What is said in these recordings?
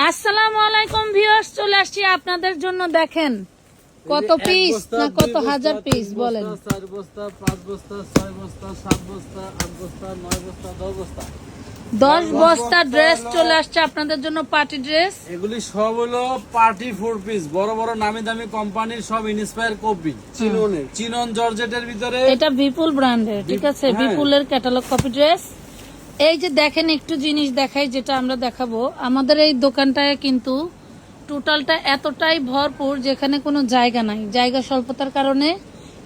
আসসালামু আলাইকুম ভিউয়ার্স, চলে আসছি আপনাদের জন্য। দেখেন কত পিস না কত হাজার পিস বলেন। 4 বস্তা 5 বস্তা 6 বস্তা 7 বস্তা 8 বস্তা 9 বস্তা 10 বস্তা 10 বস্তা ড্রেস চলে আসছে আপনাদের জন্য, পার্টি ড্রেস। এগুলি সব হলো পার্টি 4 পিস, বড় বড় নামি দামি কোম্পানির সব ইন্সপায়ার কপি, চিনন জর্জেটের ভিতরে। এটা বিপুল ব্র্যান্ডের, ঠিক আছে, বিপুলের ক্যাটালগ কপি ড্রেস। এই যে দেখেন, একটু জিনিস দেখাই যেটা আমরা দেখাবো। আমাদের এই দোকানটায় কিন্তু টোটালটা এতটাই ভরপুর যেখানে কোনো জায়গা নাই, জায়গা স্বল্পতার কারণে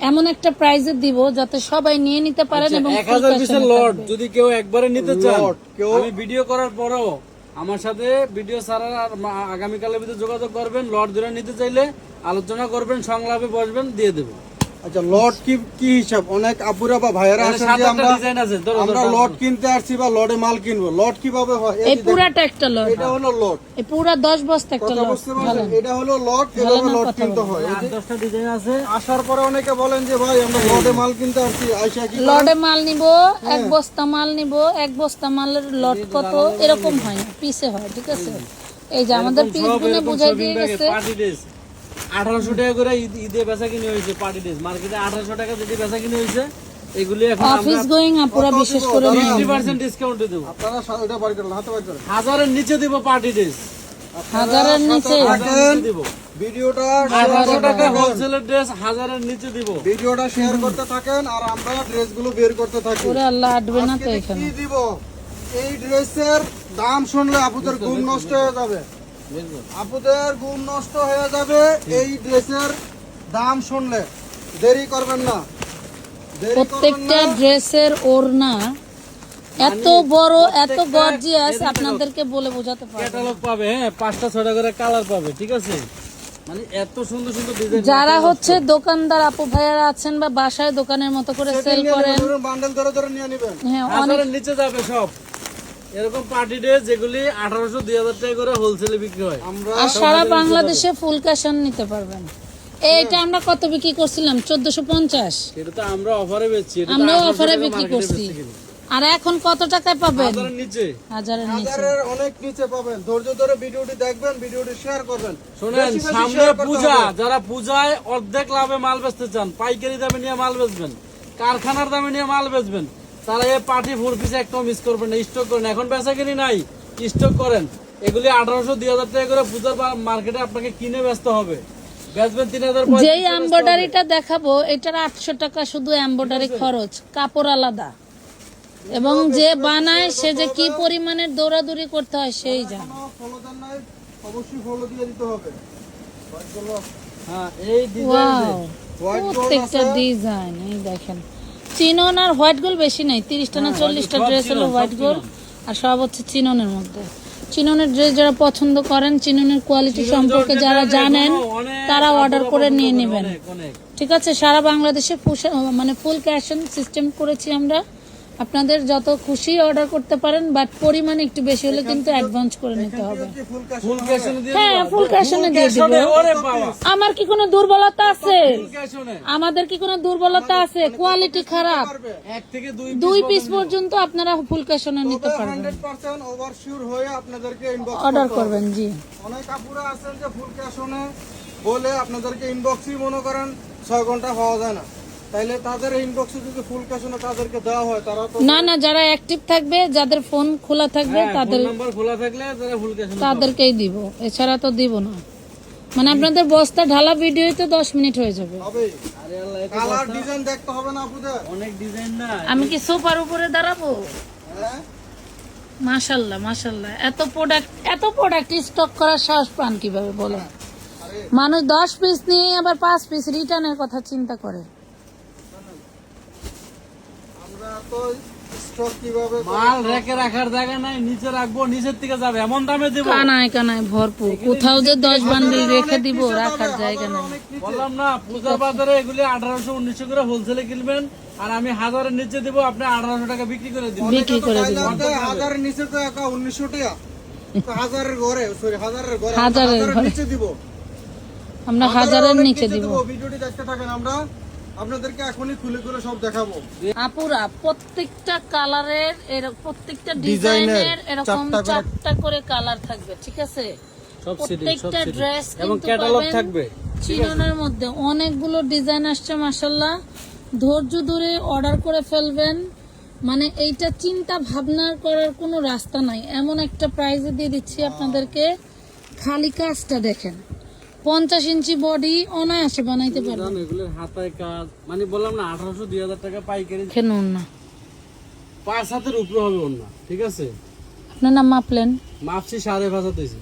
এমন একটা প্রাইজে দিব যাতে সবাই নিয়ে নিতে পারেন এবং 1000 পিসের লট যদি কেউ একবারে নিতে চান, আমি ভিডিও করার পরেও আমার সাথে ভিডিও ছাড়ার আর আগামীকালের ভিতরে যোগাযোগ করবেন। লট ধরে নিতে চাইলে আলোচনা করবেন, সংলাপে বসবেন, দিয়ে দেবো। আচ্ছা, লট কি হিসাব? অনেক আপুরা বা ভাইয়ারা আছেন যে আমরা লট কিনতে আসছি বা লটে মাল কিনবো, লট কিভাবে হয়? এই পুরাটা একটা লট, এটা হলো লট, এই পুরা 10 বস্তা একটা লট। এটা হলো লট, এভাবে লট কিনতে হয়। 10টা ডিজাইন আছে। আসার পরে অনেকে বলেন যে ভাই আমরা লটে মাল কিনতে আসছি, আইসা কি লটে মাল নিব, এক বস্তা মাল নিব, এক বস্তা মালের লট কত এরকম হয় না, পিসে হয়, ঠিক আছে। এই যে আমাদের পিসগুলো বুঝাই দিয়ে গেছে। 1800 টাকা করে ঈদে বেচা কিনে হয়েছে পার্টি ড্রেস, মার্কেটে 1800 টাকা যদি বেচা কিনে হয়েছে। এগুলি এখন অফিস গোয়িং আপুরা বিশেষ করে 50% ডিসকাউন্টে দেব। আপনারা এটা বার করেন, হাতে বার করেন। 1000 এর নিচে দেব পার্টি ড্রেস, 1000 এর নিচে দেব। ভিডিওটা 1800 টাকা হোলসেলের ড্রেস 1000 এর নিচে দেব। ভিডিওটা শেয়ার করতে থাকেন আর আমরা ড্রেসগুলো বের করতে থাকি। ওরে আল্লাহ, আটবে না তো আজকে এখানে। কি দিব? এই ড্রেসের দাম শুনলে আপুদের ঘুম নষ্ট হয়ে যাবে, আপুদের ঘুম নষ্ট হয়ে যাবে। এই ড্রেসের দাম শুনলে দেরি করবেন না, প্রত্যেকটা ড্রেসের ওড়না এত বড়, এত গর্জিয়াস, আপনাদেরকে বলে বোঝাতে পারবো না। ক্যাটালগ পাবে, হ্যাঁ 5টা 6টা করে কালার পাবে, ঠিক আছে। মানে এত সুন্দর সুন্দর ডিজাইন। যারা হচ্ছে দোকানদার আপু ভাইয়ারা আছেন বা বাসায় দোকানের মতো করে সেল করেন, বান্ডেল ধরে ধরে নিয়ে নেবেন। হ্যাঁ, 1000 এর নিচে যাবে সব। এরকম পার্টি ড্রেস যেগুলি 1800 2000 টাকা করে হোলসেলে বিক্রি হয়। আর সারা বাংলাদেশে ফুল ক্যাশ অন নিতে পারবেন। এইটা আমরা কত বিক্রি করছিলাম? 1450। এটা তো আমরা অফারে বেচছি, এটা আমরা অফারে বিক্রি করছি। আর এখন কত টাকায় পাবেন? 1000 এর নিচে। 1000 এর নিচে। হাজারের অনেক নিচে পাবেন। ধৈর্য ধরে ভিডিওটি দেখবেন, ভিডিওটি শেয়ার করবেন। শুনেন, বেশি বেশি সামনে share করতে পূজা, হবে। যারা পূজায় অর্ধেক লাভে মাল বেচতে চান, পাইকারি দামে নিয়ে মাল বেচবেন, কারখানার দামে নিয়ে মাল বেচবেন, তারা এই পার্টি 4 পিস একটাও মিস করবেন না। স্টক করেন, এখন বেচা কিনি নাই, স্টক করেন। এগুলি 1800 2000 টাকা করে পূজার মার্কেটে আপনাকে কিনে বেচতে হবে। বেচবেন 3000। যেই এমব্রয়ডারিটা দেখাবো এটার 800 টাকা শুধু এমব্রয়ডারি খরচ, কাপড় আলাদা। এবং যে বানায় সে যে কি পরিমাণের দৌড়াদৌড়ি করতে হয় সেই জানে। ফলো দেন নাই, অবশ্যই ফলো দিয়ে দিতে হবে। হ্যাঁ, এই ডিজাইন ওয়াও, প্রত্যেকটা ডিজাইন এই দেখেন। চিনন আর হোয়াইট গোল্ড বেশি নাই, 30টা না 40টা ড্রেস হলো হোয়াইট গোল্ড, আর সব হচ্ছে চিননের মধ্যে। চিননের ড্রেস যারা পছন্দ করেন, চিননের কোয়ালিটি সম্পর্কে যারা জানেন, তারা অর্ডার করে নিয়ে নেবেন, ঠিক আছে। সারা বাংলাদেশে মানে ফুল ক্যাশ অন সিস্টেম করেছি আমরা। আপনাদের যত খুশি অর্ডার করতে পারেন, বাট পরিমাণ একটু বেশি হলে কিন্তু অ্যাডভান্স করে নিতে হবে। ফুল ক্যাশ অন দিয়ে। হ্যাঁ, ফুল ক্যাশ অনে দিয়ে দিব। ওরে বাবা, আমার কি কোনো দুর্বলতা আছে? ক্যাশ অনে আমাদের কি কোনো দুর্বলতা আছে? কোয়ালিটি খারাপ, 1 থেকে 2 পিস পর্যন্ত আপনারা ফুল ক্যাশ অনে নিতে পারবেন। 100% ওভার শিওর হয়ে আপনাদেরকে ইনবক্স অর্ডার করবেন, জি। অনেক আপুরা আছেন যে ফুল ক্যাশ অনে বলে আপনাদেরকে ইনবক্সই মনে করেন 6 ঘন্টা পাওয়া যায় না। তাইলে তাদের ইনবক্সে যদি ফুল ক্যাশ অনে তাদেরকে দেওয়া হয়, তারা তো না না, যারা অ্যাক্টিভ থাকবে, যাদের ফোন খোলা থাকবে, তাদের নাম্বার খোলা থাকলে তারা ফুল ক্যাশ অন তাদেরকেই দিব, এছাড়া তো দিব না। মানে আপনাদের বস্তা ঢালা ভিডিও তো 10 মিনিট হয়ে যাবে। হবে। আরে আল্লাহ, এত কালার ডিজাইন দেখতে হবে না আপুদের? অনেক ডিজাইন না। আমি কি সোফার উপরে দাঁড়াবো? হ্যাঁ, মাশাআল্লাহ মাশাআল্লাহ, এত প্রোডাক্ট স্টক করার সাহস পান কিভাবে বলেন? মানুষ 10 পিস নিয়ে আবার 5 পিস রিটার্নের কথা চিন্তা করে। আমরা তো স্টক কিভাবে মাল রেখে রাখার জায়গা নাই, নিচে রাখবো, নিচের থেকে যাবে, এমন দামে দেবো। কানায় কানায় ভরপুর, কোথাও যে 10 বান্ডিল রেখে দিব, রাখার জায়গা নাই। বললাম না, পূজা বাজারে এগুলি 1800 1900 করে হোলসেলে কিনবেন, আর আমি 1000 এর নিচে দেবো, আপনি 1800 টাকা বিক্রি করে দিবেন। বিক্রি করে দিব। হাজারের নিচে তো একা 1900 টাকা, তো হাজারের ঘরে, সরি হাজারের ঘরে, হাজারের ঘরে। নিচে দিব, আমরা 1000 এর নিচে দিব। ভিডিওটি দেখতে থাকেন। আমরা আপনাদেরকে এখনই খুলে খুলে সব দেখাবো। আপুরা প্রত্যেকটা কালারের প্রত্যেকটা ডিজাইনের ডিজাইনের এরকম চারটা করে- চারটা করে কালার থাকবে, ঠিক আছে? সব সিটিং, সব প্রত্যেকটা সিটিং। ড্রেস এবং কিন্তু ক্যাটালগ পাবেন থাকবে। চিননের মধ্যে অনেকগুলো ডিজাইন আসছে মাশাআল্লাহ। ধৈর্য ধরে অর্ডার করে ফেলবেন, মানে এইটা চিন্তা ভাবনা করার কোনো রাস্তা নাই, এমন একটা প্রাইজে দিয়ে দিচ্ছি আপনাদেরকে। খালি কাজটা দেখেন, 50 ইঞ্চি বডি অনায়াসে বানাইতে পারবেন। জানো এগুলোর হাতায় কাজ, মানে বললাম না 1800-2000 টাকা পাইকারি, কেন না 5 হাতের উপরে হবে ওন্না, ঠিক আছে? আপনার নাম মাপলেন? মাপছি 5.5 হাত হয়েছে।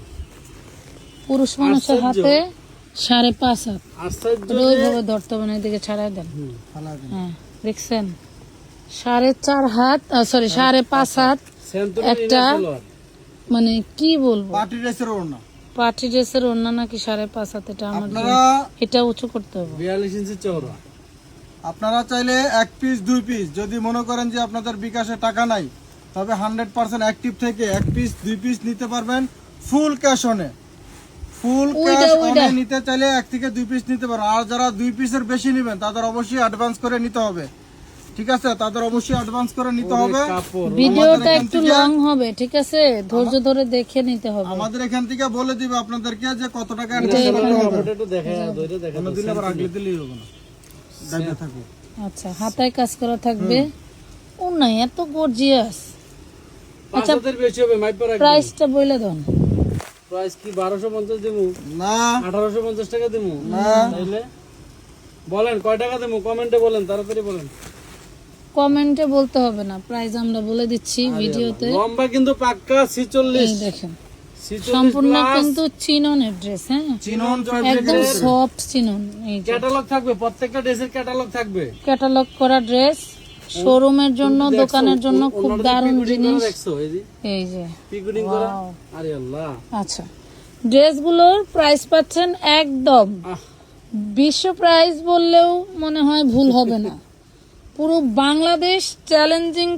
পুরুষ মানুষের আশ্চর্য। হাতে 5.5 হাত, আশ্চর্য যে- ওইভাবে ধরতে হবে না, এদিকে ছাড়াই দেন। হুম। ফালা দিন। হ্যাঁ দেখছেন, 4.5 হাত, সরি 5.5 হাত। সেন্টুরি একটা- ইনার সালোয়ার। মানে কি বলবো, পার্টি ড্রেসের ওড়না। পার্টি ড্রেসের অন্য নাকি 5.5 হাত, এটা আমার জন্য। আপনারা এটা উঁচু করতে হবে। 42 ইঞ্চি চওড়া। আপনারা চাইলে 1 পিস 2 পিস, যদি মনে করেন যে আপনাদের বিকাশে টাকা নাই, তবে 100% অ্যাক্টিভ থেকে 1 পিস 2 পিস নিতে পারবেন ফুল ক্যাশ অনে। ফুল ওইটা, ক্যাশ ওইটা। অনে নিতে চাইলে 1 থেকে 2 পিস নিতে পারেন। আর যারা 2 পিসের বেশি নেবেন তাদের অবশ্যই অ্যাডভান্স করে নিতে হবে, ঠিক আছে? তাদের অবশ্যই অ্যাডভান্স করে নিতে ওরে হবে। কাপড়। ভিডিওটা এখান একটু থেকে- লং হবে, ঠিক আছে? ধৈর্য ধরে দেখে নিতে হবে। আমাদের এখান থেকে বলে দিবে আপনাদেরকে যে কত টাকা এটা অ্যাডভান্স করতে এখানে হবে। ওটা একটু দেখা, ধরে দেখা। কোনো দিন আবার আগলে দিলেই হবে না, দাঁড়িয়ে থাকো। আচ্ছা, হাতায় কাজ করা থাকবে। ও না, এত গর্জিয়াস। 5 হাতের বেশি হবে, মাইপা রাখবেন। প্রাইসটা বলে দেন। প্রাইস কি 1250 দিমু? না 1850 টাকা দিমু? তাইলে বলেন কয় টাকা দিমু? কমেন্টে বলেন, তাড়াতাড়ি বলেন। কমেন্টে বলতে হবে না, প্রাইস আমরা বলে দিচ্ছি ভিডিওতে। লম্বা কিন্তু পাক্কা এই 46, দেখেন, 46 সম্পূর্ণ plus। কিন্তু চিননের ড্রেস। হ্যাঁ, চিনন একদম সফট চিনন। এই যে ক্যাটালগ থাকবে, প্রত্যেকটা ড্রেসের ক্যাটালগ থাকবে। ক্যাটালগ করা ড্রেস, শোরুমের জন্য, দোকানের জন্য খুব দারুণ জিনিস। দেখছো এই যে এই যে পিকুডিং করা। Wow. আরে আল্লাহ, আচ্ছা, ড্রেসগুলোর প্রাইস পাচ্ছেন একদম আহ, বিশ্ব প্রাইস বললেও মনে হয় ভুল হবে না। পুরো বাংলাদেশ চ্যালেঞ্জিং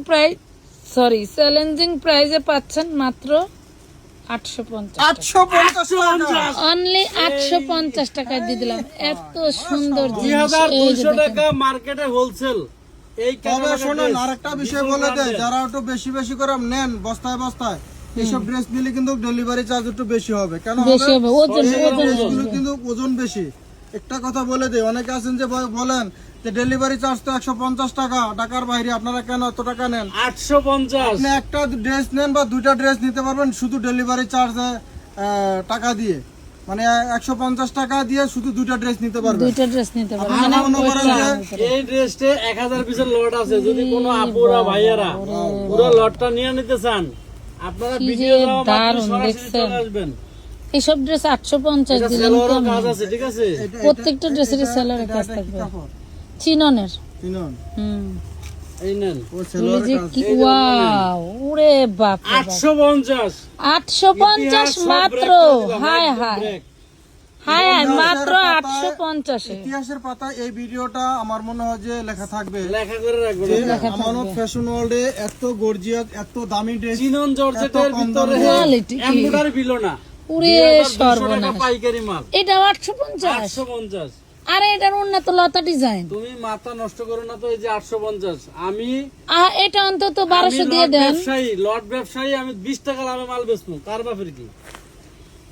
প্রাইজে পাচ্ছেন মাত্র 850 850 অনলি 850 টাকায় দিয়ে দিলাম। এত সুন্দর জিনিস। এই যে 2200 দেখেন, টাকা মার্কেটে হোলসেল। এই তবে ক্যাটালগের শোনেন dress, আরেকটা বিষয় বলে দেয়, যারা একটু বেশি বেশি করে নেন বস্তায় বস্তায়, এইসব ড্রেস নিলে কিন্তু ডেলিভারি চার্জ একটু বেশি হবে। কেন বেশি হবে, ওজন এই ওজন ড্রেসগুলো আসবে। কিন্তু ওজন বেশি। একটা কথা বলে দেয়, অনেকে আছেন যে বলেন যে ডেলিভারি চার্জ তো 150 টাকা, ঢাকার বাইরে আপনারা কেন এত টাকা নেন? 850। আপনি একটা ড্রেস নেন বা দুইটা ড্রেস নিতে পারবেন শুধু ডেলিভারি চার্জে টাকা দিয়ে, মানে 150 টাকা দিয়ে শুধু দুইটা ড্রেস নিতে পারবেন। দুইটা ড্রেস নিতে পারেন। আপনারা মানে মনে করেন যে এই ড্রেসটা 1000 পিসের লট আছে। যদি কোনো আপুরা ভাইয়ারা পুরো লটটা নিয়ে নিতে চান, আপনারা কি ভিডিও যে দাও মাত্র দারুণ সরাসরি দেখছেন। চলে আসবেন। এইসব ড্রেস 850 এটা দিলেন সেলোয়ারও কেমন? কাজ আছে, ঠিক আছে? প্রত্যেকটা ড্রেসেরই সেলারের কাজ এটা কি থাকবে, কাপড়? চিননের। চিনন? হুম, এই নেন ও বলি সেলোয়ারের যে কাজ। কি ওয়াও, ওরে বাপ রে বাপ। 850। 850 ইতিহাস সব মাত্র। break করে দিলাম, হায় একদম হায় break। হায় হায়, মাত্র ইতিহাসের 850 এ। ইতিহাসের পাতায় এই ভিডিওটা আমার মনে হয় যে লেখা থাকবে লেখা করে রাখবেন। যে আমানত ফ্যাশন ওয়ার্ল্ডে এত গর্জিয়াস এত দামি ড্রেস চিনন জর্জেটের এত কম ভিতরে দামে Quality কি? এমব্রয়ডারি বিলো না। ওরে 2200 টাকা সর্বনাশ, পাইকারি মাল। এটা 850। 850। আরে এটার উন্নত লতা ডিজাইন। তুমি মাথা নষ্ট করো না তো, এই যে 850। আমি এটা অন্তত 1200 দিয়ে লট দেন। ব্যবসায়ী, লট ব্যবসায়ী, আমি 20 টাকা লাভে মাল বেচবো। কার বাপের কি?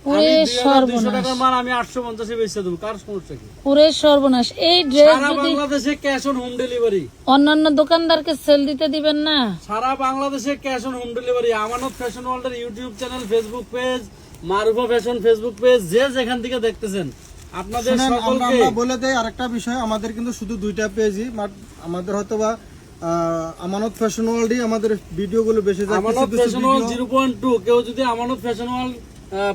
ওরে আমি 2200 সর্বনাশ, টাকার মাল আমি 850 এ বেচে দেবো। কার সমস্যা কি? ওরে সর্বনাশ। এই ড্রেস সারা যদি বাংলাদেশে ক্যাশ অন হোম ডেলিভারি। অন্যান্য দোকানদারকে সেল দিতে দিবেন না। সারা বাংলাদেশে ক্যাশ অন হোম ডেলিভারি। আমানত ফ্যাশন ওয়ার্ল্ডের YouTube channel, Facebook page, Marufa fashion Facebook page, যে যেখান থেকে দেখতেছেন, আপনাদের শুনেন, সকলকে আমরা বলে দেই আরেকটা বিষয়, আমাদের কিন্তু শুধু দুইটা পেজই, আমাদের হয়তো বা আমানত ফ্যাশন ওয়ার্ল্ডই আমাদের ভিডিওগুলো বেশি যায়। আমানত ফ্যাশন ওয়ার্ল্ড 0.2, কেউ যদি আমানত ফ্যাশন ওয়ার্ল্ড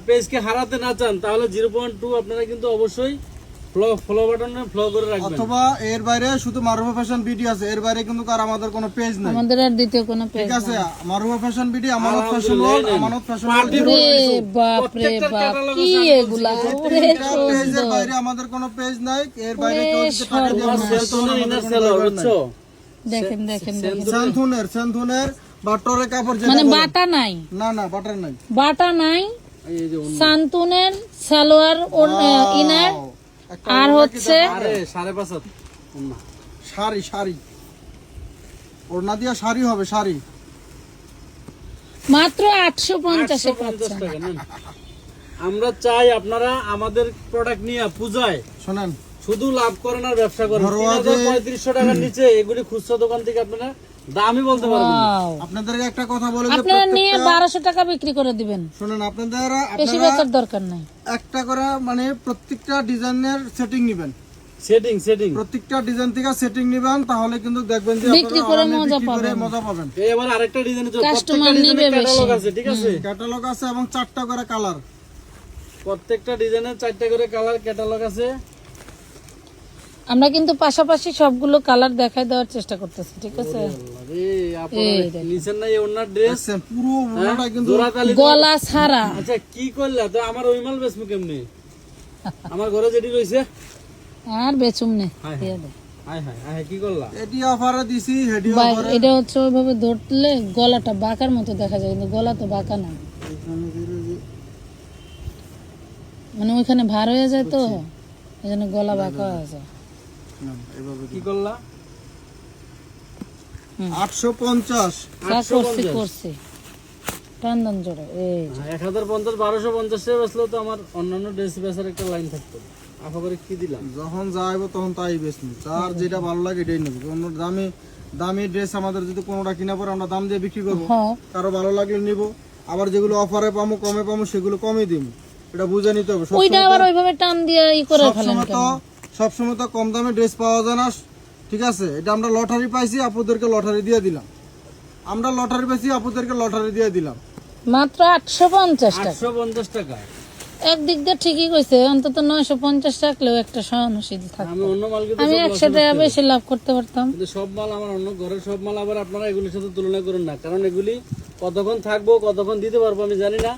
পেজকে হারাতে না চান, তাহলে 0.2 আপনারা কিন্তু অবশ্যই ফলো বাটনে ফলো করে রাখবেন। অথবা এর বাইরে শুধু মারুফা ফ্যাশন ভিডিও আছে, এর বাইরে কিন্তু আর আমাদের কোনো পেজ নাই, আমাদের আর দ্বিতীয় কোনো পেজ ঠিক আছে? মারুফা ফ্যাশন ভিডিও, আমানত ফ্যাশন ওয়ার্ল্ড, আমানত ফ্যাশন ওয়ার্ল্ড, রে বাপ রে বাপ, কি এগুলা, ওরে পেজের সুন্দর। বাইরে আমাদের কোনো পেজ নাই। এর বাইরে কেউ যদি টাকা দিয়ে তোমার আমাদের সেলফোনের ইনার কোনো সেলার, দরকার নাই। বুঝছো? দেখেন দেখেন দেখেন, সেন্থুনের বা টরে কাপড় যেটা মানে বলে। বাটা নাই, না না বাটার নাই। বাটা নাই। এই যে সান্তুনের সালোয়ার ইনার, একটা আর ওড়না হচ্ছে কি আরে 5.5 হাত ওন্না। শাড়ি শাড়ি ওড়না দিয়া শাড়ি হবে শাড়ি মাত্র 850 এ 850 পাচ্ছেন। টাকা নেন। আমরা চাই আপনারা আমাদের প্রোডাক্ট নিয়ে পূজায় শোনেন শুধু লাভ করেন আর ব্যবসা করেন। ঘরোয়া 3500 টাকার নিচে এগুলি খুচরা দোকান থেকে আপনারা দামই বলতে পারবেন না। Wow! আপনাদেরকে একটা কথা বলে যে আপনারা নিয়ে প্রত্যেকটা 1200 টাকা বিক্রি করে দিবেন, শোনেন বেশি আপনারা বেচার দরকার নাই। একটা করে মানে প্রত্যেকটা ডিজাইনের সেটিং নেবেন, সেটিং প্রত্যেকটা ডিজাইন থেকে সেটিং নেবেন, তাহলে কিন্তু দেখবেন যে বিক্রি আপনারা করে আরামে মজা বিক্রি করে পাবেন। মজা পাবেন। এই আবার আরেকটা ডিজাইন আছে, Customer প্রত্যেকটা নিবে ডিজাইনের ক্যাটালগ বেশি। আছে, ঠিক আছে? ক্যাটালগ আছে এবং 4টা করে কালার। প্রত্যেকটা ডিজাইনের 4টা করে কালার ক্যাটালগ আছে। আমরা কিন্তু পাশাপাশি সবগুলো কালার দেখায় দেওয়ার চেষ্টা করতেছি, ঠিক আছে? আরে আপনারা নিছেন না এই ওনার ড্রেস দেখছেন পুরো ওড়নাটা কিন্তু জোড়া তালি গলা ছাড়া। আচ্ছা কি করলা তো আমার ওই মাল বেচমু কেমনে? আমার ঘরে যেটি রইছে আর বেচুম নে হায় দিয়ে দে। হায় হায় হায় কি করলা? এটি অফারে দিছি, হেডি ভাই, অফারে। এটা হচ্ছে ওইভাবে ধরলে গলাটা বাঁকার মতো দেখা যায়, কিন্তু গলা তো বাঁকা না, মানে ওইখানে ভার হয়ে যায় তো এই জন্য গলা বাঁকা হয়ে যায়। না, এভাবে কি করলা? 850 যা করছি করছি টান জোরে এই যে। 1050 1250 টাকা বেচলো তো আমার অন্যান্য ড্রেস বেচার একটা লাইন থাকতো। আফা করে কি দিলাম? যখন যাইব তখন তাই বেচনি, যার যেটা ভালো লাগে এটাই নেব। কোন দামি দামি ড্রেস আমাদের যদি কোনোটা কিনা পরে আমরা দাম দিয়ে বিক্রি করবো, হ্যাঁ, কারো ভালো লাগলে নিব, আবার যেগুলো অফারে পাবো কমে পাবো সেগুলো কমে দিব, এটা বুঝে নিতে হবে। ওইটা আবার ওইভাবে টান দিয়ে ই করে ফেলেন কেন? সবসময় তো কম দামে ড্রেস পাওয়া যায় না, ঠিক আছে? এটা আমরা লটারি পাইছি, আপুদেরকে লটারি দিয়ে দিলাম। আমরা লটারি পাইছি, আপুদেরকে লটারি দিয়ে দিলাম। মাত্র 850 টাকা। 850 টাকা। একদিক দিয়ে ঠিকই কইছে, অন্তত 950 রাখলেও একটা সহনশীল থাকে। আমি অন্য মাল কিন্তু আমি সব 100 টাকা বেশি লাভ করতে পারতাম। কিন্তু সব মাল আমার অন্য ঘরের সব মাল আবার আপনারা এগুলির সাথে তুলনা করুন না, কারণ এগুলি কতক্ষণ থাকবো কতক্ষণ দিতে পারবো আমি জানি না,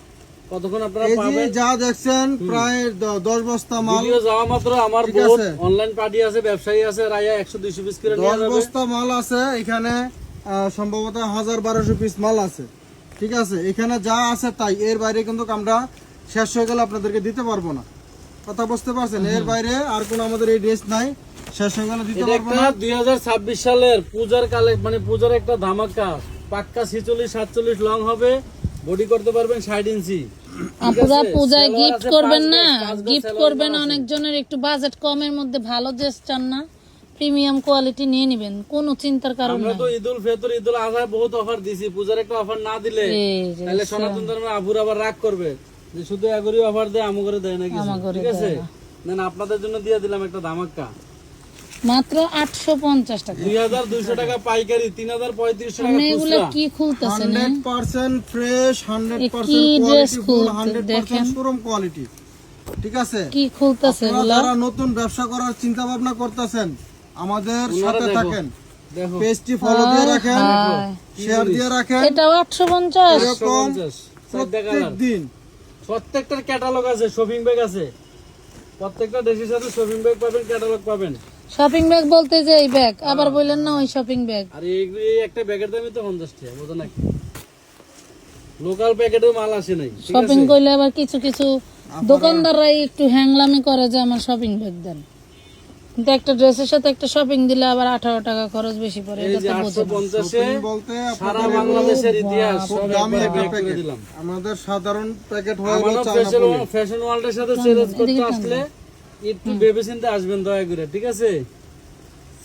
কতক্ষণ আপনারা এই যে পাবেন। যা দেখছেন প্রায় 10 বস্তা মাল, ভিডিও যাওয়া মাত্র আমার ঠিক বহুত আছে। অনলাইন পার্টি আছে, ব্যবসায়ী আছে, রায়া 100-200 পিস করে নিয়ে 10 যাবে। বস্তা মাল আছে এখানে, সম্ভবত 1000-1200 পিস মাল আছে, ঠিক আছে? এখানে যা আছে তাই, এর বাইরে কিন্তু আমরা শেষ হয়ে গেলে আপনাদেরকে দিতে পারবো না, কথা বুঝতে পারছেন? এর বাইরে আর কোনো আমাদের এই ড্রেস নাই, শেষ হয়ে গেলে দিতে এটা পারবো একটা না। 2026 সালের পূজার কালে, মানে পূজার একটা ধামাকা, পাক্কা 46-47 লং হবে, বডি করতে পারবেন 60 ইঞ্চি। আপনারা পূজায় সালোয়ার গিফট আছে করবেন 5 না, গজ, 5 গজ গিফট সালোয়ার করবেন আছে। অনেকজনের একটু বাজেট কমের মধ্যে ভালো ড্রেস চান না, প্রিমিয়াম কোয়ালিটি নিয়ে নেবেন, কোনো চিন্তার কারণ আমরা নাই। তো ঈদুল ফিতর ঈদুল আজহা বহুত অফার দিছি, পূজার একটা অফার না দিলে এই যে তাহলে সনাতন ধর্মের আবুর আবার রাগ করবে যে শুধু এগরি অফার দেয় আমু করে দেয় না কিছু, আমাগরে ঠিক আছে? দেয় না না, আপনাদের জন্য দিয়ে দিলাম একটা ধামাকা। মাত্র 850 টাকা। 2200 টাকা পাইকারি, 3035 টাকা আপনি এগুলা খুচরা। কি খুলতেছেন? 100% ফ্রেশ, 100% কি dress কোয়ালিটি ফুল, খুলতে 100% দেখেন। শোরুম কোয়ালিটি, ঠিক আছে? কি খুলতেছে আপনারা এগুলা? যারা নতুন ব্যবসা করার চিন্তা ভাবনা করতেছেন আমাদের ওনারা সাথে দেখো, থাকেন, দেখো পেজটি ফলো দিয়ে রাখেন, হায়। শেয়ার দিয়ে রাখেন। এটাও 850। এরকম 150 প্রত্যেক কালার। দিন প্রত্যেকটার ক্যাটালগ আছে, শপিং ব্যাগ আছে, প্রত্যেকটা ড্রেসের সাথে শপিং ব্যাগ পাবেন, ক্যাটালগ পাবেন। শপিং ব্যাগ বলতে যে এই ব্যাগ, আবার বললেন না ওই শপিং ব্যাগ। আর এই একটা ব্যাগের দামই তো 50 টাকা, বুঝো নাকি? লোকাল প্যাকেটেও মাল আসে নাই, ঠিক শপিং আছে? করলে আবার কিছু কিছু দোকানদাররাই একটু হ্যাংলামি করে যে আমার শপিং ব্যাগ দেন, কিন্তু একটা ড্রেসের সাথে একটা শপিং দিলে আবার 18 টাকা খরচ বেশি পড়ে, এই এটা যে তো বোঝে না। 850-এ বলতে সারা আপনাদের বাংলাদেশের ইতিহাস খুব সব দামি একবারে একটা ব্যাগ করে প্যাকেট, দিলাম। আমাদের সাধারণ প্যাকেট হয়ে গেল আমারও চায়না পলি। ফ্যাশন ওয়ার্ল্ডের সাথে চ্যালেঞ্জ করতে আসলে একটু ভেবেচিন্তে আসবেন, দয়া করে, ঠিক আছে?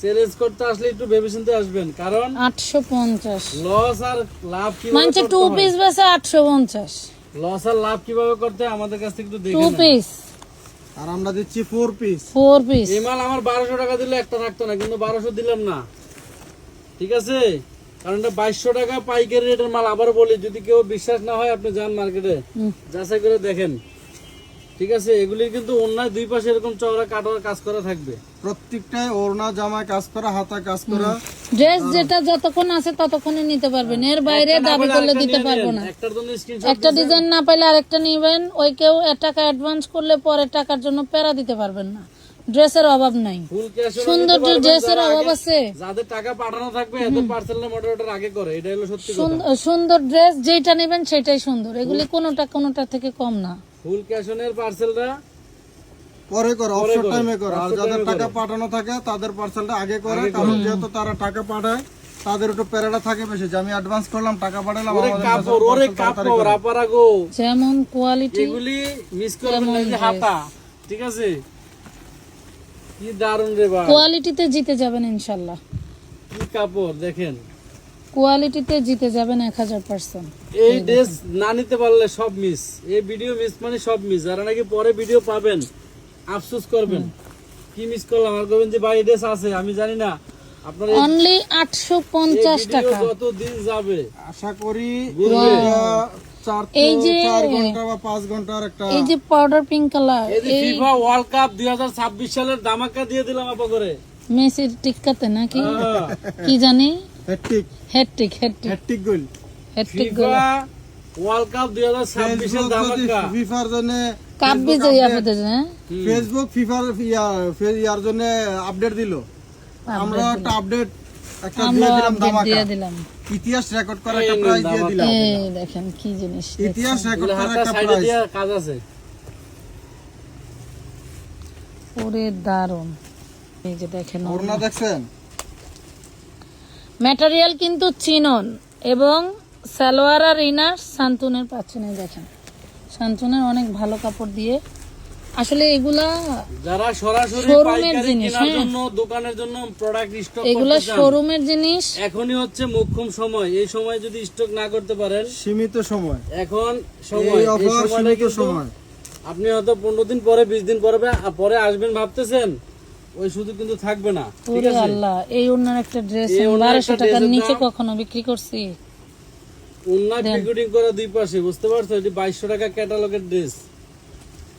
চ্যালেঞ্জ করতে আসলে একটু ভেবেচিন্তে আসবেন, কারণ 850 লস আর লাভ কিভাবে মানে করতে টু হয়, পিস বেচে 850, লস আর লাভ কিভাবে করতে হয় আমাদের কাছ থেকে একটু দেখে টু নেন। পিস, আর আমরা দিচ্ছি 4 পিস। 4 পিস। এই মাল আমার 1200 টাকা দিলে একটা থাকতো না, কিন্তু 1200 দিলাম না, ঠিক আছে? কারণ এটা 2200 টাকা পাইকারি রেটের মাল। আবার বলি, যদি কেউ বিশ্বাস না হয় আপনি যান মার্কেটে, যাচাই করে দেখেন, ঠিক আছে? এগুলির কিন্তু অন্যায় দুই পাশে এরকম চওড়া কাটার কাজ করা থাকবে। প্রত্যেকটাই ওড়না জামায় কাজ করা, হাতা কাজ করা। ড্রেস যেটা যতক্ষণ আছে ততক্ষণই নিতে পারবেন, এর বাইরে একটা না দাবি পেলে করলে আরেকটা দিতে নিয়ে পারবো নেন। না। একটার জন্য স্ক্রিনশট একটা ডিজাইন না পাইলে আরেকটা নিবেন, ওই কেউ টাকা অ্যাডভান্স করলে পরে টাকার জন্য প্যারা দিতে পারবেন না। ড্রেসের অভাব নাই, ফুল ক্যাশ সুন্দর ড্রেসের অভাব আছে। যাদের টাকা পাঠানো থাকবে এদের পার্সেলের মডারেটর আগে করে, এটা হলো সত্যি কথা। সুন্দর ড্রেস যেটা নেবেন সেটাই সুন্দর, এগুলি কোনোটা থেকে কম না। ফুল ক্যাশ অনের পার্সেলটা পরে করে পরে অবসর করে, টাইমে করে, আর অবসর যাদের টাইমে টাকা করে। পাঠানো থাকে তাদের পার্সেলটা আগে করে, আগে কারণ যেহেতু তারা টাকা পাঠায় তাদের একটু প্যারাটা থাকে বেশি, যে আমি অ্যাডভান্স করলাম, টাকা পাঠালাম, ওরে আমাদের কাপড়, কাছে ওরে parcel তাড়াতাড়ি কাপড়, করে। আপারা গো, যেমন কোয়ালিটি এগুলি মিস করবেন না, এই যে কেমন হাতা, ঠিক আছে? কি দারুন রে ভাই, কোয়ালিটিতে জিতে যাবেন ইনশাল্লাহ, কি কাপড় দেখেন। কোয়ালিটিতে জিতে যাবেন 1000%। এই ড্রেস না নিতে পারলে সব মিস, এই ভিডিও মিস মানে সব মিস। যারা নাকি পরে ভিডিও পাবেন আফসোস করবেন, কি মিস করলাম, আর করবেন যে ভাই এই ড্রেস আছে, আমি জানি না। আপনার এই অনলি 850 ভিডিও টাকা। যত দিন যাবে আশা করি ঘুরবে। এই যে 4 ঘন্টা বা 5 ঘন্টার একটা এই যে পাউডার পিঙ্ক কালার, এই যে এই ফিফা ওয়ার্ল্ড কাপ 2026 সালের ধামাকা দিয়ে দিলাম আপা করে। মেসির টিক্কাতে নাকি হ্যাঁ। কি জানি, হ্যাট্রিক হ্যাটট্রিক গোল। গোল। ফিফা ওয়ার্ল্ড কাপ 2026 এর ধামাকা। ফিফার জন্য কাপ বিজয়ী আপনাদের, হ্যাঁ ফেসবুক ফিফার ইয়ার জন্য আপডেট দিল, আমরা একটা আপডেট একটা আমরা দিয়ে দিলাম, update ধামাকা দিয়ে দিলাম। ইতিহাস রেকর্ড করা এই একটা নিন প্রাইজ দিয়ে ধামাকা। দিলাম, এই দেখেন কি জিনিস, ইতিহাস রেকর্ড এগুলো করা হাতা একটা সাইডে প্রাইজ। দিয়ে কাজ আছে। পুরে দারুন। এই যে দেখেন ওড়না দেখছেন, ম্যাটেরিয়াল কিন্তু চিনন, এবং সালোয়ার আর ইনার শান্তনের পাচ্ছেন। এই দেখেন শান্তনের অনেক ভালো কাপড় দিয়ে, আসলে এগুলা যারা সরাসরি শোরুমের পাইকারি জিনিস, কেনার হ্যাঁ। জন্য দোকানের জন্য প্রোডাক্ট স্টক এগুলা করতে চান, শোরুমের জিনিস। এখনই হচ্ছে মোক্ষম সময়। এই সময় যদি স্টক না করতে পারেন, সীমিত সময়, এখন সময়, এই এই অফার সময়টা সীমিত কিন্তু সময়। আপনি হয়তো 15 দিন পরে, 20 দিন পরে পরে আসবেন ভাবতেছেন, ওই শুধু কিন্তু থাকবে না, ঠিক ওরে আছে? আল্লাহ, এই ওনার একটা ড্রেস এই ওড়নার 1200 একটা টাকার ড্রেসের নিচে দাম- কখনো বিক্রি করছি? উন্না পিকুটিং করা দুই পাশে, বুঝতে পারছো? এটি 2200 টাকা ক্যাটালগের ড্রেস।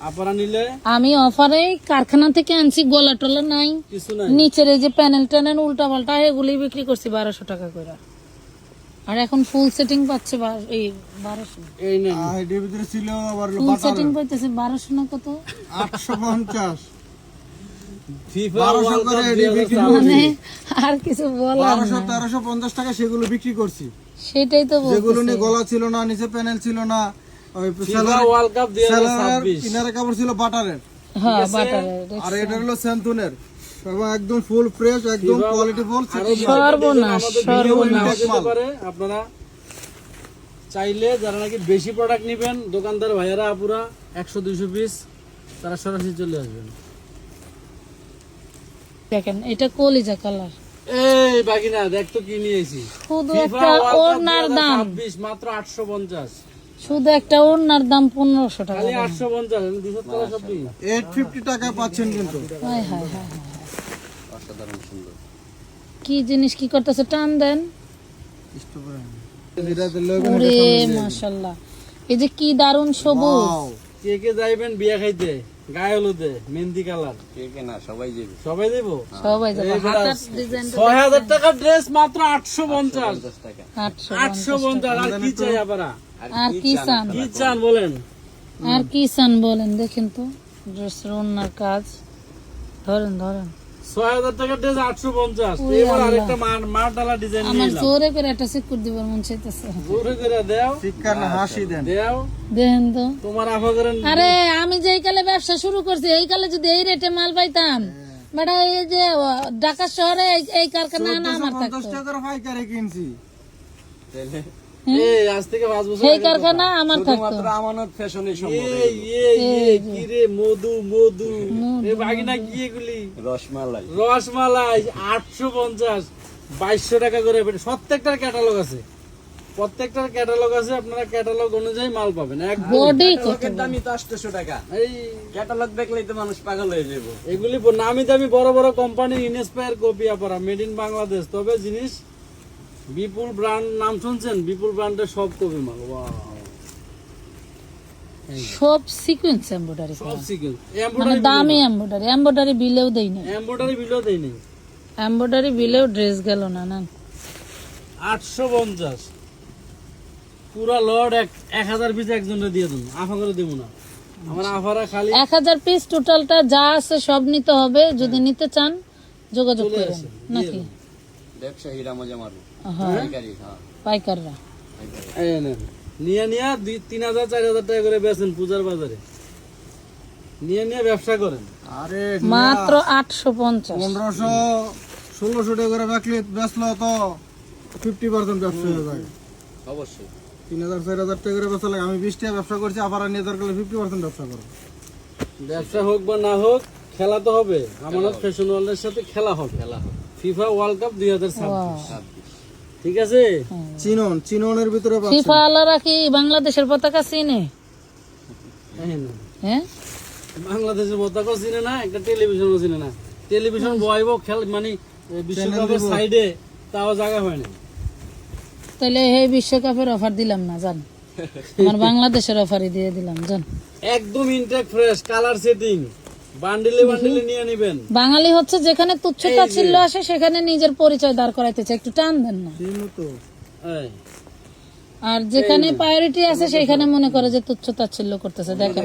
আপনারা নিলে আমি অফারে কারখানা থেকে আনছি, গলা টলা নাই, কিছু নাই। নিচের এই যে প্যানেল ট্যানেল উল্টা পাল্টা এগুলি বিক্রি করছি 1200 টাকা করে, আর এখন ফুল সেটিং পাচ্ছে এই 1200। এই নেন, এটির ভিতরে ছিল আবার ফুল সেটিং পাইতেছে 1200 না কত, 850, ফিফা 1200 ওয়ার্ল্ড করে কাপ এডি বিক্রি 2026 মানে আর কিছু বলার 1200 না। 1350 টাকা সেগুলো বিক্রি করছি, সেটাই তো যেগুলো বলতেছি। নিয়ে গলা ছিল না, নিচে প্যানেল ছিল না, ওই ফিফা ওয়ার্ল্ড কাপ 2026 ইনারে কাপড় ছিল বাটারের, হ্যাঁ ঠিক আছে? বাটারের আর এটা হলো স্যান্তুনের, এবং একদম ফুল ফ্রেশ, একদম ফিফা কোয়ালিটি ফুল। আরো সর্বনাশ, আমাদের ভিডিও সর্বনাশ। নেওয়া যেতে পারে। আপনারা চাইলে যারা নাকি বেশি প্রোডাক্ট নেবেন, দোকানদার ভাইয়ারা আপুরা 100-200 পিস, তারা সরাসরি চলে আসবেন। দেখেন এটা কলিজা কালার, এই বাকি না, দেখ তো কি নিয়েছি। শুধু ফিফা একটা ওয়ার্ল্ড কাপ ওড়নার দাম, 2026 মাত্র 850, শুধু একটা ওড়নার দাম 1500 টাকা। খালি 850, 200 টাকা সব দিই। 850 টাকায় পাচ্ছেন কিন্তু। হায় হায় হায় হায়। কি জিনিস কি করতেছে, টান দেন। ওরে মাশাআল্লাহ, এই যে কি দারুন সবুজ। Wow! কে কে যাইবেন বিয়া খাইতে, গায়ে হলুদে, মেহেন্দি কালার, সবাই দেবো। সবাই যাবে। এই হাতার ব্রাশ। ডিজাইন 6000 টাকার ড্রেস মাত্র 850, 850 850। আর কি চাই আপনারা, আর কি চান, কি চান বলেন? আর কি চান বলেন, দেখেন তো ড্রেসের ওড়নার কাজ, ধরেন ধরেন। 6000 টাকার ড্রেস 850। ওরে এবার আল্লাহ। আরেকটা মার ডালা ডিজাইন আমার নিলাম, জোরে করে একটা সিকুর দিবার মন চাইতেছে। জোরে করে দেও শিক্ষার না হাসি দেন। দেও, দেখেন তো, তোমার আফা করেন। আরে আমি যেই কালে ব্যবসা শুরু করছি, এই কালে যদি এই রেটে মাল পাইতাম, বেটা এই যে ঢাকা শহরে এই কারখানা না আমার 1450 থাকতো, টাকার পাইকারি কিনছি। এই আজ থেকে 5 বছর সেই আগের কারখানা আমার থাকতো। কথা। এই কি রে, মধু মধু, এই বাগিনা কি এগুলি, রসমালাই 850, 2200 টাকা করে। প্রত্যেকটার ক্যাটালগ আছে, প্রত্যেকটার ক্যাটালগ আছে, আপনারা ক্যাটালগ অনুযায়ী মাল পাবেন। একদম বডি কত দামি তো 800 টাকা, এই ক্যাটালগ দেখলেই তো মানুষ পাগল হয়ে যাবে। এগুলি নামি দামি বড় বড় কোম্পানির ইনস্পায়ার কপি আপনারা, মেড ইন বাংলাদেশ। তবে জিনিস বিপুল ব্র্যান্ড, নাম শুনছেন? বিপুল ব্র্যান্ডের সব কপি মাল। ওয়াও, সব সিকোয়েন্স এমব্রয়ডারি সব সিকোয়েন্স মানে এমব্রয়ডারি, দামি এমব্রয়ডারি, এমব্রয়ডারি বিলেও দেই না, এমব্রয়ডারি বিলও দেই নেই। এমব্রয়ডারি বিলেও ড্রেস গেল না। না 850 পুরা লর্ড 1000 পিস একজনের দিয়ে দেন, আফা করে দেবো না। আমার আফারা খালি 1000 পিস টোটালটা যা আছে সব নিতে হবে, যদি নিতে চান যোগাযোগ চলে করেন আসেন, নাকি? ব্যবসায়ীরা মজা মারবো, হ্যাঁ পাইকারি, হ্যাঁ। পাইকাররা। এই নেন, নিয়া 3000 4000 টাকা করে বেচেন পূজার বাজারে। নিয়ে নিয়ে ব্যবসা করেন। আরে মাত্র 850। 1500-1600 টাকা করে বেচলো তো 50% ব্যবসা হয়ে যায়। অবশ্যই 3000-4000 টাকা করে বেচা লাগে। আমি 20 টাকা ব্যবসা করছি, আবার নিয়ে দরকার 50% ব্যবসা করো। ব্যবসা হোক বা না হোক, খেলা তো হবে। আমানত ফ্যাশন ওয়ার্ল্ডের সাথে খেলা হবে। ফিফা ওয়ার্ল্ড কাপ 2026, ঠিক আছে? চিননের ভিতরে পাচ্ছেন। ফিফা আলারা কি বাংলাদেশের পতাকা চিনে? এই না, হ্যাঁ, বাংলাদেশের পতাকা চিনে না, একটা টেলিভিশনও চিনে না। টেলিভিশন বয়ব খেল মানে বিশ্বকাপের সাইডে তাও জায়গা হয় না। তাহলে এই বিশ্বকাপের অফার দিলাম না, জান। আমার বাংলাদেশের অফারই দিয়ে দিলাম, জান। একদম ইনটেক ফ্রেশ, কালার সেটিং, বান্ডিলে বান্ডিলে নিয়ে নেবেন। বাঙালি হচ্ছে যেখানে তুচ্ছতা ছিল আসে সেখানে নিজের পরিচয় দাঁড় করাইতেছে, একটু টান দেন না। তো এই, আর যেখানে প্রায়োরিটি আছে সেখানে মনে করে যে তুচ্ছতা ছিল করতেছে। দেখেন,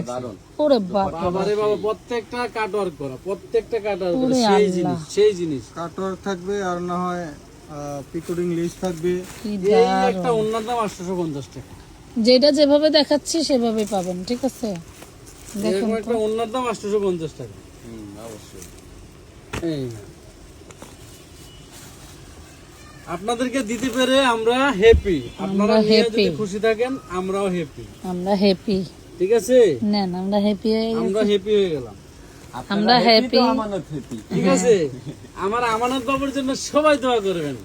ওরে বাপ, বাবারে বাবা, প্রত্যেকটা কাটওয়ার্ক করা, প্রত্যেকটা কাটওয়ার্ক করা, ওরে সেই আল্লাহ। জিনিস, সেই জিনিস। কাটওয়ার্ক থাকবে আর না হয় পিকোডিং লিস্ট থাকবে। কি এই দারুণ। একটা ওনার দাম 850 টাকা। যেটা যেভাবে দেখাচ্ছি সেভাবেই পাবেন, ঠিক আছে? এরকম একটা ওনার দাম 850 টাকা। অবশ্যই এই না। আপনাদেরকে দিতে পেরে আমরা হ্যাপি। আপনারা নিয়ে যদি খুশি থাকেন, আমরাও হ্যাপি, আমরা হ্যাপি। ঠিক আছে? নেন, আমরা হ্যাপি হয়ে গেছি। আমরা হ্যাপি হয়ে গেলাম, আমরা হ্যাপি। আমানত হ্যাপি। ঠিক আছে? আমার আমানত বাবুর জন্য সবাই দোয়া করবেন।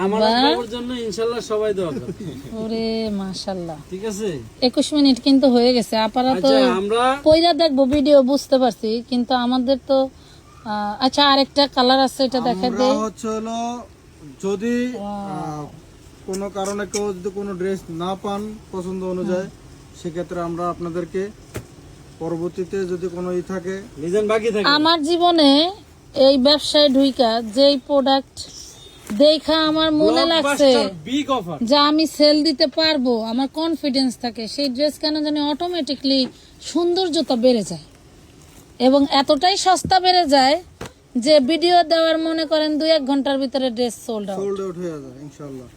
আমানত বাবুর জন্য ইনশাআল্লাহ সবাই দোয়া করবেন, ওরে মাশাআল্লাহ। ঠিক আছে? 21 মিনিট কিন্তু হয়ে গেছে। আপনারা তো আচ্ছা, আমরা পয়লা দেখবো ভিডিও, বুঝতে পারছি, কিন্তু আমাদের তো আচ্ছা আরেকটা কালার আছে, এটা দেখা আমরা দেই। হচ্ছে হলো যদি কোনো কারণে কেউ যদি কোনো ড্রেস না পান পছন্দ অনুযায়ী, সেক্ষেত্রে আমরা আপনাদেরকে পরবর্তীতে যদি কোনো থাকে লিজেন বাকি থাকে। আমার জীবনে এই ব্যবসায় ঢুইকা যেই প্রোডাক্ট দেখা আমার মনে লাগছে বিগ অফার, যে আমি সেল দিতে পারবো, আমার কনফিডেন্স থাকে, সেই ড্রেস কেন জানি অটোমেটিকলি সৌন্দর্যতা বেড়ে যায় এবং এতটাই সস্তা বেড়ে যায় যে ভিডিও দেওয়ার মনে করেন 2-1 ঘন্টার ভিতরে dress sold out. Sold out হয়ে যায় ইনশাআল্লাহ।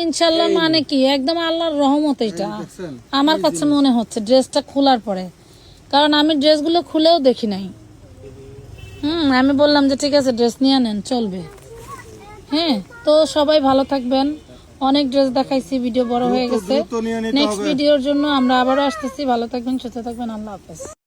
ইনশাল্লাহ মানে কি, একদম আল্লাহর রহমত এটা দেখছেন? আমার কাছে মনে হচ্ছে ড্রেসটা খোলার পরে, কারণ আমি ড্রেসগুলো খুলেও দেখি নাই। আমি বললাম যে ঠিক আছে ড্রেস নিয়ে নেন, চলবে। হ্যাঁ, তো সবাই ভালো থাকবেন। অনেক ড্রেস দেখাইছি, ভিডিও বড় হয়ে গেছে। দ্রুত নিয়ে নিতে নেক্সট হবে। ভিডিওর জন্য আমরা আবারও আসতেছি। ভালো থাকবেন, সুস্থ থাকবেন, আল্লাহ হাফেজ।